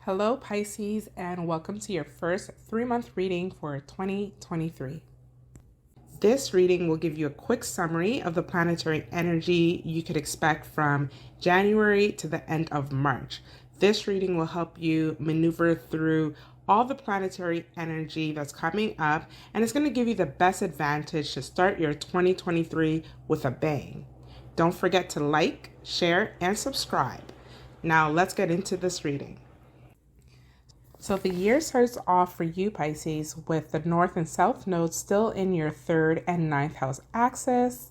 Hello, Pisces, and welcome to your first 3-month reading for 2023. This reading will give you a quick summary of the planetary energy you could expect from January to the end of March. This reading will help you maneuver through all the planetary energy that's coming up, and it's going to give you the best advantage to start your 2023 with a bang. Don't forget to like, share, and subscribe. Now let's get into this reading. So the year starts off for you, Pisces, with the North and South nodes still in your 3rd and 9th house axis.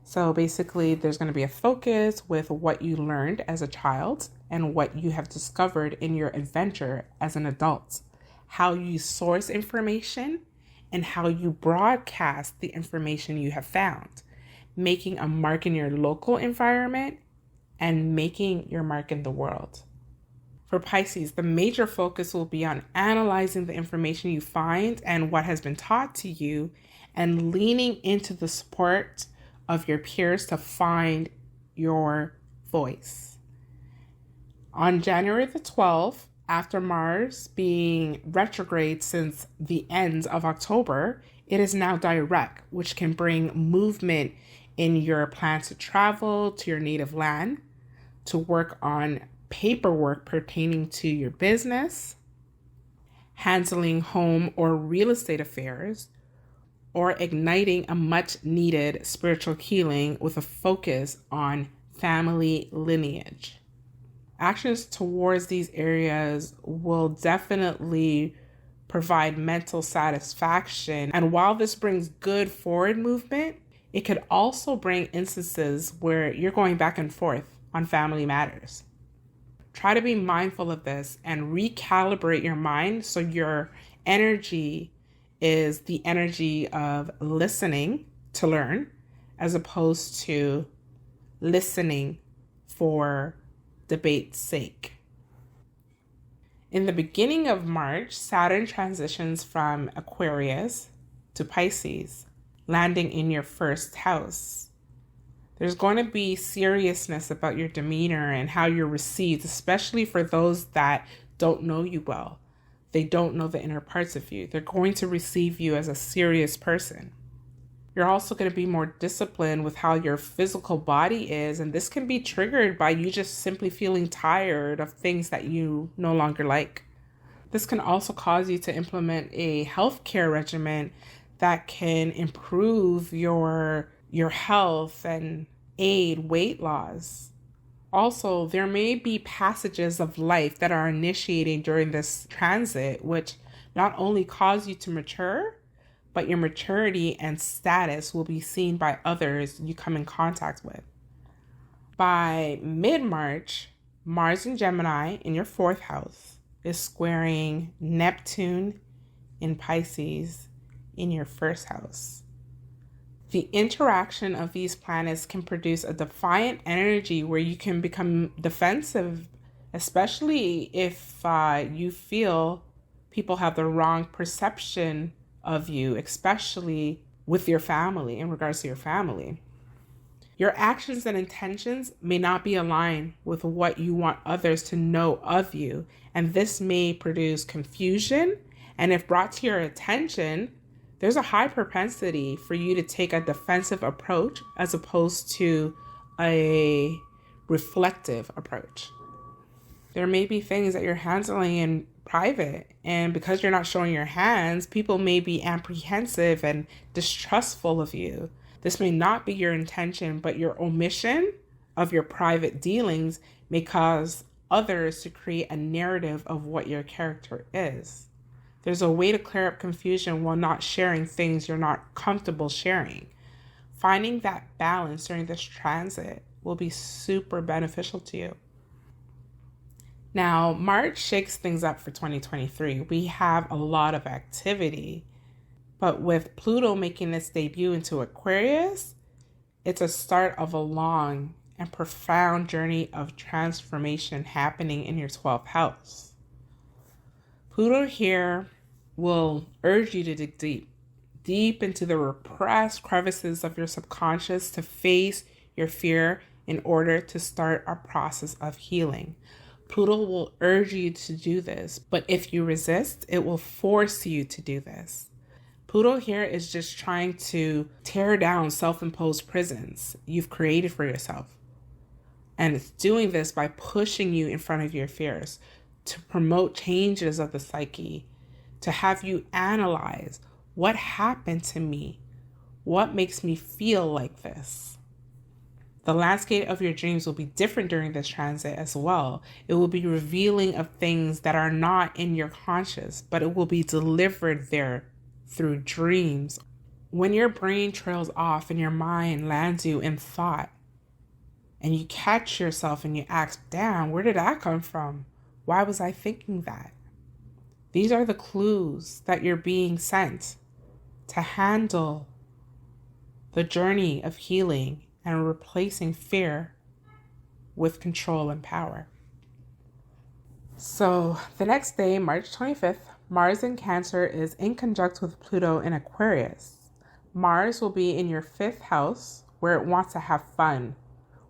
So basically, there's going to be a focus with what you learned as a child and what you have discovered in your adventure as an adult, how you source information, and how you broadcast the information you have found, making a mark in your local environment and making your mark in the world. For Pisces, the major focus will be on analyzing the information you find and what has been taught to you and leaning into the support of your peers to find your voice. On January the 12th, after Mars being retrograde since the end of October, it is now direct, which can bring movement in your plans to travel to your native land, to work on paperwork pertaining to your business, handling home or real estate affairs, or igniting a much needed spiritual healing with a focus on family lineage. Actions towards these areas will definitely provide mental satisfaction. And while this brings good forward movement, it could also bring instances where you're going back and forth on family matters. Try to be mindful of this and recalibrate your mind so your energy is the energy of listening to learn as opposed to listening for debate's sake. In the beginning of March, Saturn transitions from Aquarius to Pisces, landing in your 1st house. There's going to be seriousness about your demeanor and how you're received, especially for those that don't know you well. They don't know the inner parts of you. They're going to receive you as a serious person. You're also going to be more disciplined with how your physical body is, and this can be triggered by you just simply feeling tired of things that you no longer like. This can also cause you to implement a healthcare regimen that can improve your health and aid weight loss. Also, there may be passages of life that are initiating during this transit, which not only cause you to mature, but your maturity and status will be seen by others you come in contact with. By mid-March, Mars in Gemini in your 4th house is squaring Neptune in Pisces in your 1st house. The interaction of these planets can produce a defiant energy where you can become defensive, especially if you feel people have the wrong perception of you, especially with your family, in regards to your family. Your actions and intentions may not be aligned with what you want others to know of you, and this may produce confusion, and if brought to your attention, there's a high propensity for you to take a defensive approach as opposed to a reflective approach. There may be things that you're handling in private, and because you're not showing your hands, people may be apprehensive and distrustful of you. This may not be your intention, but your omission of your private dealings may cause others to create a narrative of what your character is. There's a way to clear up confusion while not sharing things you're not comfortable sharing. Finding that balance during this transit will be super beneficial to you. Now, March shakes things up for 2023. We have a lot of activity, but with Pluto making its debut into Aquarius, it's a start of a long and profound journey of transformation happening in your 12th house. Pluto here will urge you to dig deep into the repressed crevices of your subconscious to face your fear in order to start a process of healing. Pluto will urge you to do this, but if you resist, it will force you to do this. Pluto here is just trying to tear down self-imposed prisons you've created for yourself. And it's doing this by pushing you in front of your fears, to promote changes of the psyche, to have you analyze what happened to me, what makes me feel like this. The landscape of your dreams will be different during this transit as well. It will be revealing of things that are not in your conscious, but it will be delivered there through dreams. When your brain trails off and your mind lands you in thought, and you catch yourself and you ask, damn, where did that come from? Why was I thinking that? These are the clues that you're being sent to handle the journey of healing and replacing fear with control and power. So the next day, March 25th, Mars in Cancer is in conjunct with Pluto in Aquarius. Mars will be in your 5th house, where it wants to have fun,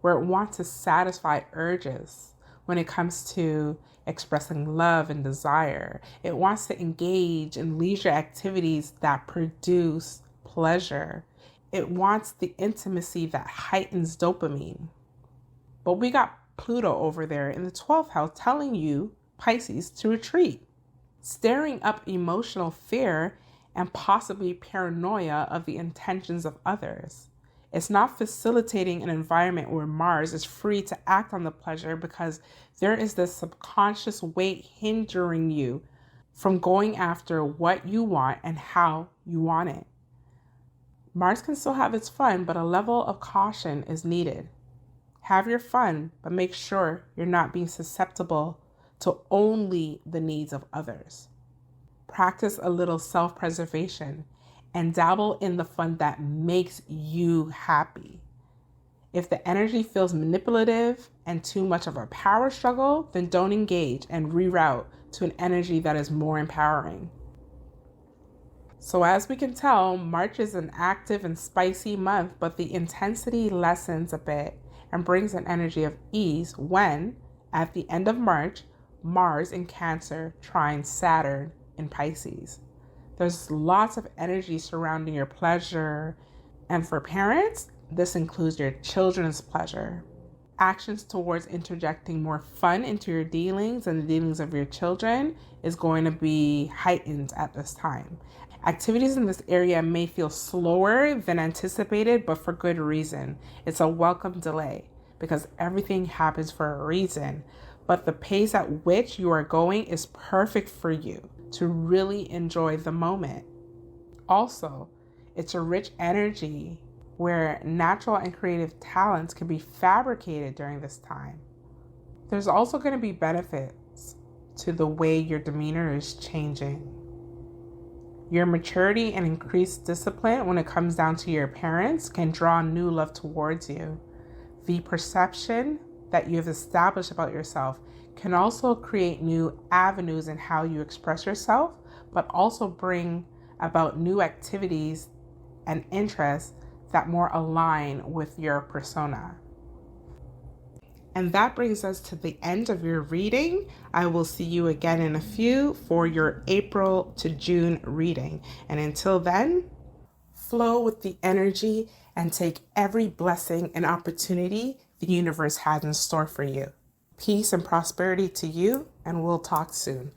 where it wants to satisfy urges when it comes to expressing love and desire. It wants to engage in leisure activities that produce pleasure. It wants the intimacy that heightens dopamine. But we got Pluto over there in the 12th house telling you, Pisces, to retreat, stirring up emotional fear and possibly paranoia of the intentions of others. It's not facilitating an environment where Mars is free to act on the pleasure, because there is this subconscious weight hindering you from going after what you want and how you want it. Mars can still have its fun, but a level of caution is needed. Have your fun, but make sure you're not being susceptible to only the needs of others. Practice a little self-preservation and dabble in the fun that makes you happy. If the energy feels manipulative and too much of a power struggle, then don't engage and reroute to an energy that is more empowering. So as we can tell, March is an active and spicy month, but the intensity lessens a bit and brings an energy of ease when, at the end of March, Mars in Cancer trines Saturn in Pisces. There's lots of energy surrounding your pleasure, and for parents, this includes your children's pleasure. Actions towards interjecting more fun into your dealings and the dealings of your children is going to be heightened at this time. Activities in this area may feel slower than anticipated, but for good reason. It's a welcome delay because everything happens for a reason. But the pace at which you are going is perfect for you to really enjoy the moment. Also, it's a rich energy where natural and creative talents can be fabricated during this time. There's also going to be benefits to the way your demeanor is changing. Your maturity and increased discipline when it comes down to your parents can draw new love towards you. The perception that you've established about yourself can also create new avenues in how you express yourself, but also bring about new activities and interests that more align with your persona. And that brings us to the end of your reading. I will see you again in a few for your April to June reading. And until then, flow with the energy and take every blessing and opportunity the universe has in store for you. Peace and prosperity to you, and we'll talk soon.